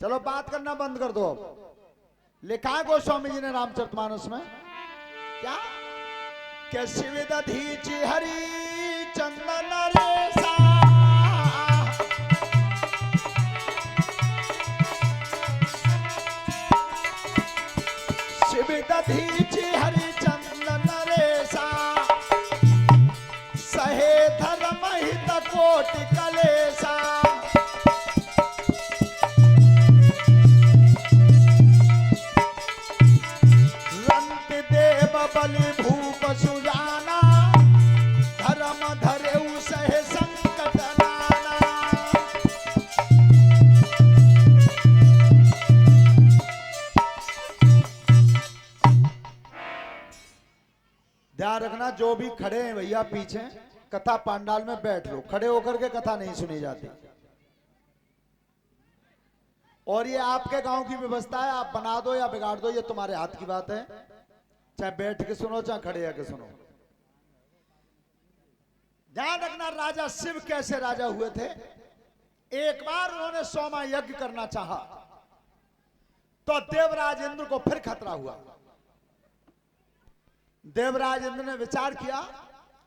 चलो बात करना बंद कर दो अब। लिखा है गोस्वामी जी ने रामचरितमानस में क्या कि शिव दधीचि हरि चंदन रेसा, शिव दधीचि हरि चंदन रेसा, सहे धर्म हित कोटि कलेसा, रंत देव बलि भूप सुजाना, धर्म धरेउ सहे संकट नाना। ध्यान रखना जो भी खड़े हैं भैया पीछे कथा पांडाल में बैठ लो, खड़े होकर के कथा नहीं सुनी जाती। और ये आपके गांव की व्यवस्था है, आप बना दो या बिगाड़ दो, ये तुम्हारे हाथ की बात है। चाहे बैठ के सुनो चाहे खड़े आके सुनो। ध्यान रखना राजा शिव कैसे राजा हुए थे। एक बार उन्होंने 100वां यज्ञ करना चाहा तो देवराज इंद्र को फिर खतरा हुआ। देवराज इंद्र ने विचार किया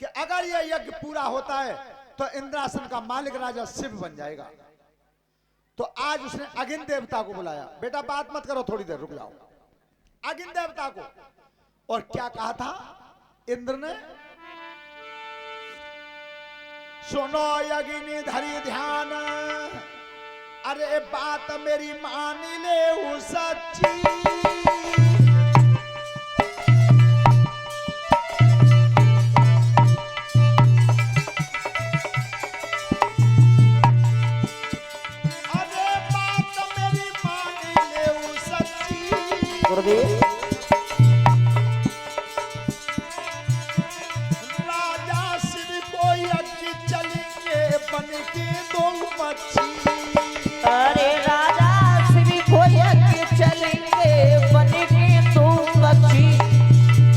कि अगर यह यज्ञ पूरा होता है तो इंद्रासन का मालिक राजा शिव बन जाएगा। तो आज उसने अग्नि देवता को बुलाया, बेटा बात मत करो थोड़ी देर रुक जाओ। अग्नि देवता को, और क्या कहा था इंद्र ने, सुनो अग्नि धरी ध्यान, अरे बात मेरी मान ले वो सच्ची, राजा शिव को यज्ञ चलेंगे बन के दो मच्छी, अरे राजा शिव को यज्ञ चलेंगे बन के दो पक्षी,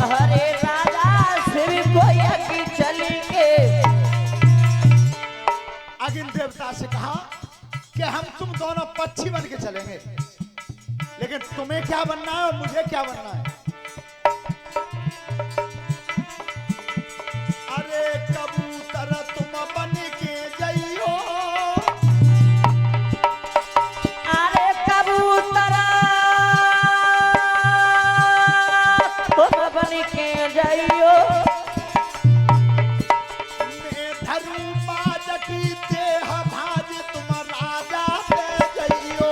अरे राजा शिव को यज्ञ चलेंगे। अग्नि देवता से कहा कि हम तुम दोनों पक्षी बन के चलेंगे, लेकिन तुम्हें क्या बनना है और मुझे क्या बनना है। अरे कबूतर तुम बन के जाइयो, अरे कबूतर तुम बन के जाइयो, मैं धरू बाज की देह भाज तुम राजा पे जाइयो,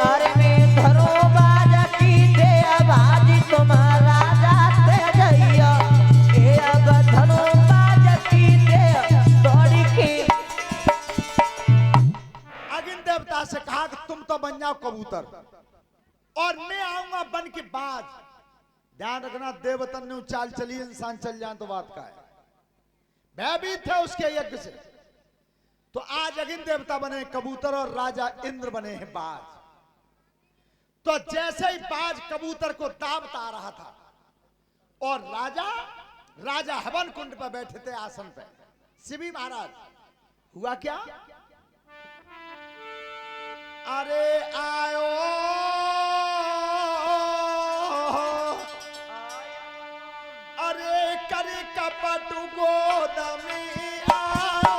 अरे मैं धरो बाजा की दे आवाज तुम राजा ते जाइयो, ए अब धरो बाजा की दे दौड़ी की। अग्नि देवता से कहा कि तुम तो बन जाओ कबूतर और मैं आऊंगा बन के बाज। ध्यान रखना देवतन ने चाल चली, इंसान चल जाए तो बात का है। भयभीत थे उसके यज्ञ से, तो आज अग्नि देवता बने कबूतर और राजा इंद्र बने हैं बाज। तो जैसे ही बाज कबूतर को दाबता आ रहा था और राजा हवन कुंड पर बैठे थे आसन पे, शिवी महाराज, हुआ क्या, अरे आयो अरे कर कपट गोद में आओ,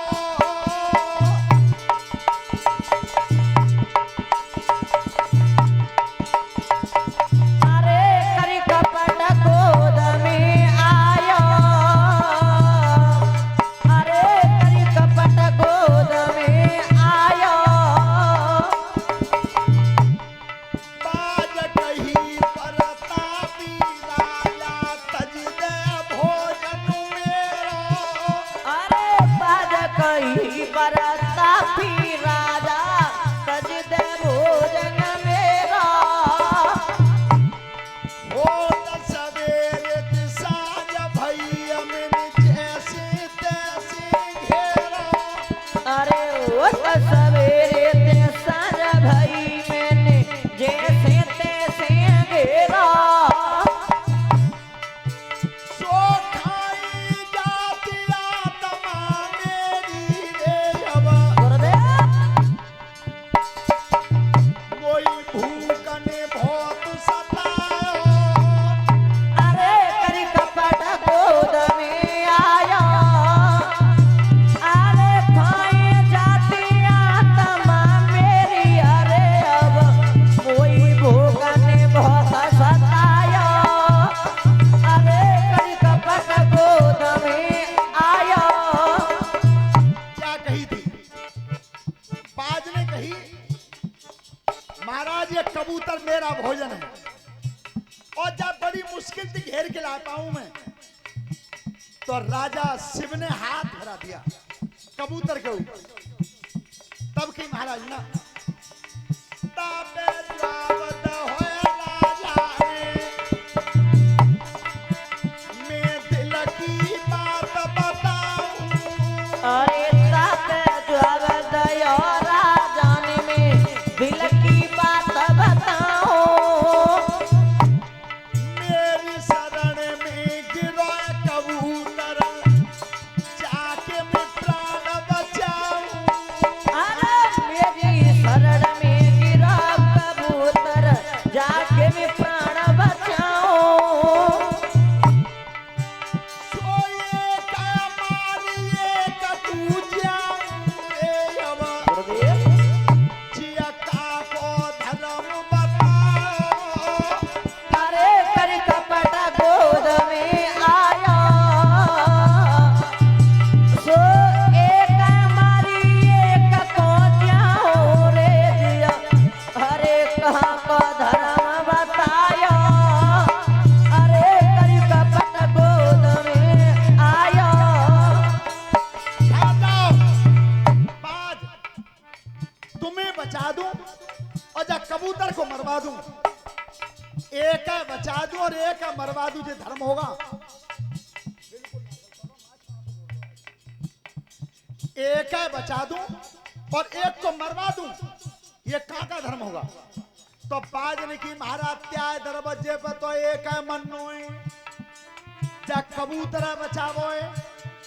अरे करी कपट गोद में आयो, अरे करी कपट गोद में आयो, बाज कही परतापी राजा तज दे भोजन मेरो, महाराज ये कबूतर मेरा भोजन है और जब बड़ी मुश्किल से घेर के लाता हूं मैं, तो राजा शिव ने हाथ धरा दिया कबूतर के ऊपर। तब की महाराज ना ताबे जावत होए राजा ने, मैं दिल की बात बताऊं। अरे तापे जब दया राजाने में दिल की बात बताओ। मेरी शरण में गिरो कबूतर, जाके मैं प्राण बचाऊं। अरे मेरी शरण में गिरा कबूतर, जाके मैं प्राण बचाओ। सोए का मारिए कटू जाऊं रे अब, जिया का को धर्म बताओ। अरे कर कपट गोद में आया, सो एक मारी एक को जाओ रे जिया। अरे कहाँ को धर्म बताया, अरे कर कपट गोद में आया। जाओ बाज, तुम्हें बचा दूं और जब कबूतर को मरवा दूं। एक है बचा दूं और एक है मरवा दूं, जो धर्म होगा। एक है बचा दूं और एक को मरवा दूं, ये कहां का धर्म होगा? तो बाज ने की महाराज त्याय दरवाजे पर तो एक है मन्नोए, जब कबूतर बचावोए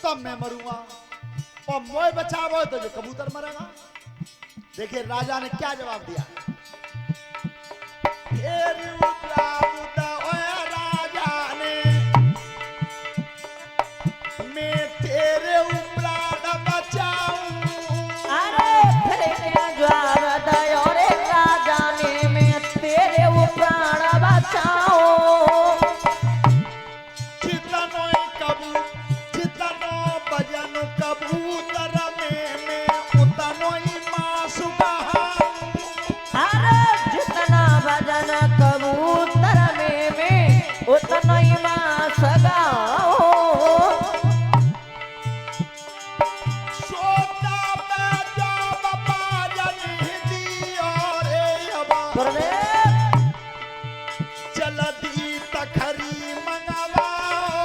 तब मैं मरूंगा, और मोए बचावो तो जो कबूतर मरेगा। देखिए राजा ने क्या जवाब दिया। तेरी उतरा उतरा ओए राजा ने, मैं तेरे उपराध बचाऊं। अरे फिर क्या जवाब दयो रे राजा ने, मैं तेरे वो प्राण बचाओ। जितनो बजन कबूतर में मैं उतनो ही मांस बहाऊं। अरे जितना भजन कबूतर में मैं उतना ही मांस गाओ। सोता पे जब बाजन दियो रे अबा, गुरुदेव जल्दी तखरी मंगवाओ।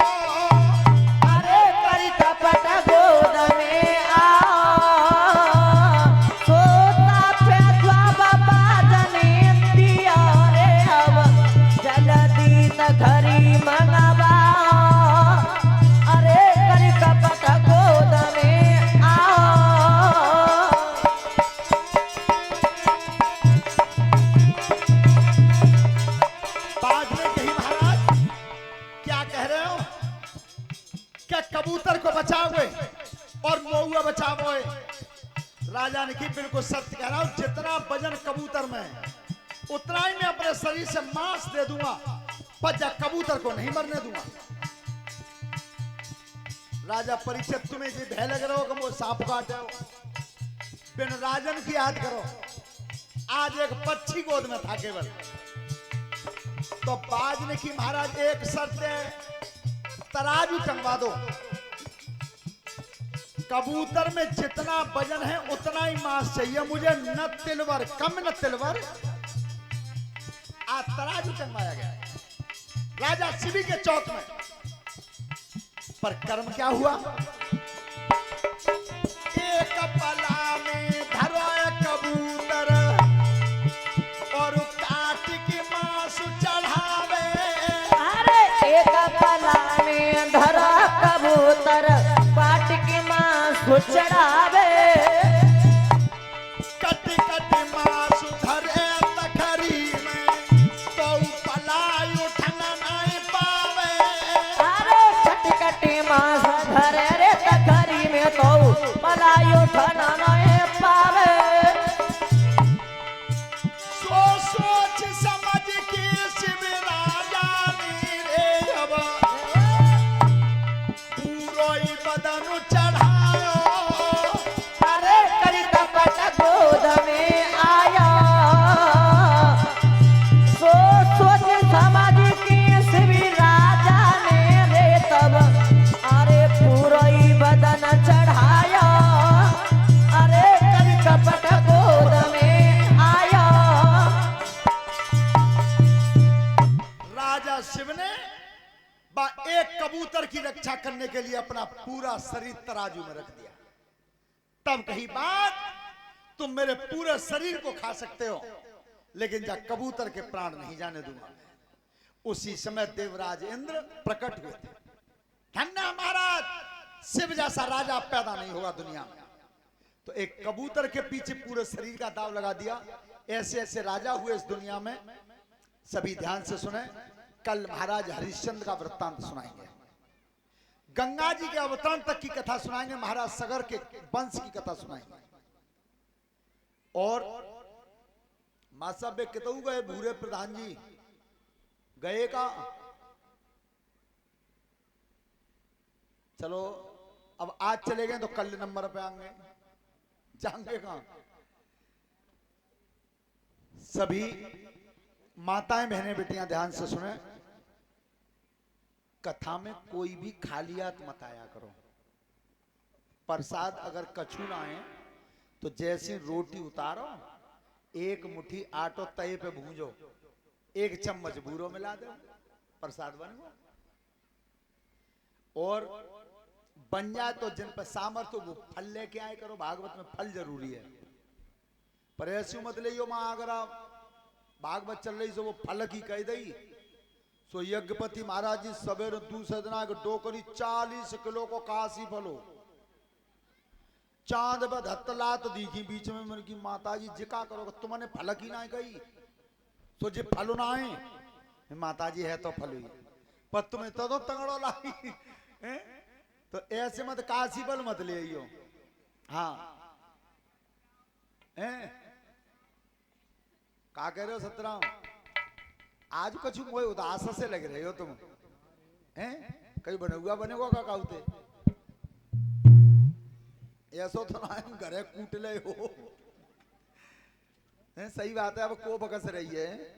अरे करी कपट गोद में आ, सोता पे जब बाजने दिया रे अब, जल्दी तखरी मंगवा। अरे करी कपट गोद में आ। बाज ने कही महाराज क्या कह रहे हो? क्या कबूतर को बचाओगे और महुआ बचाओगे? राजा ने की बिल्कुल सत्य कह रहा हूं, जितना वजन कबूतर में है उतना ही मैं अपने शरीर से मांस दे दूंगा, पर जब कबूतर को नहीं मरने दूंगा। राजा परीक्षित, तुम्हें ये भय लग रहा हो कि वो सांप काटे हो, बिन राजन की याद करो। आज एक पक्षी गोद में था केवल। तो बाज ने की महाराज एक शर्त है, तराजू टंगवा दो, कबूतर में जितना वजन है उतना ही मांस चाहिए मुझे, न तिलवर कम न तिलवर। आज तराजू टंगवाया गया राजा शिवी के चौक में, पर कर्म क्या हुआ? एक पला में धरो कबूतर और काट के मांस चढ़ावे। अरे एक पला में धरा कबूतर, काट के मांस चढ़ावे। कट कट मांस धरे तखरी में, तो पलाई उठना नहीं पावे। अरे कट कट मांस धरे रे तखरी में, तो पलाई उठना नहीं पावे। कबूतर की रक्षा करने के लिए अपना पूरा शरीर तराजू में रख दिया। तब कही बात, तुम मेरे पूरे शरीर को खा सकते हो, लेकिन जब कबूतर के प्राण नहीं जाने दूंगा। उसी समय देवराज इंद्र प्रकट हुए थे। धन्य महाराज, शिव जैसा राजा पैदा नहीं होगा दुनिया में। तो एक कबूतर के पीछे पूरे शरीर का दाव लगा दिया। ऐसे ऐसे राजा हुए इस दुनिया में। सभी ध्यान से सुने। कल महाराज हरिश्चंद्र का वृत्तांत सुनाएंगे, गंगा जी के अवतरण तक की कथा सुनाएंगे, महाराज सगर के वंश की कथा सुनाएंगे। और मासा कितऊ गए भूरे प्रधान जी गए का? चलो अब आज चले गए तो कल नंबर पे आएंगे, जाएंगे कहां? सभी माताएं बहनें बेटियां ध्यान से सुने। कथा में कोई भी खालियात मत आया करो। प्रसाद अगर कछु ना आए तो जैसी रोटी उतारो, एक मुट्ठी आटो तवे पे भूंजो, एक चम्मच बूरो मिला दो, प्रसाद बन गया। और बन जाए तो जिन पर सामर्थ्य वो फल लेके आए करो। भागवत में फल जरूरी है, पर ऐसी मत ले मां अगर आप भागवत चल रही सो वो फल की कह दई। सो यज्ञपति महाराज जी सवेरे दूसरे दिन आगे डोकरी 40 किलो को काशी फलो चांद बद हत्तलात दीखी बीच में। मन की माता जी जिका करो तुमने फल की ना गई, सो जे फल ना आए माता जी है तो फल हुई, पर तुम्हें तो तंगड़ो लाई तो ऐसे मत काशी बल मत ले आइयो। हाँ का कह रहे हो सतराम? आज कुछ मोए उदास से लग रहे हो तुम हैं? कहीं बने हुआ बनेगा का काउते? ऐसो तो ना घरे कूट ले हो। सही बात है, अब को बकस रही है।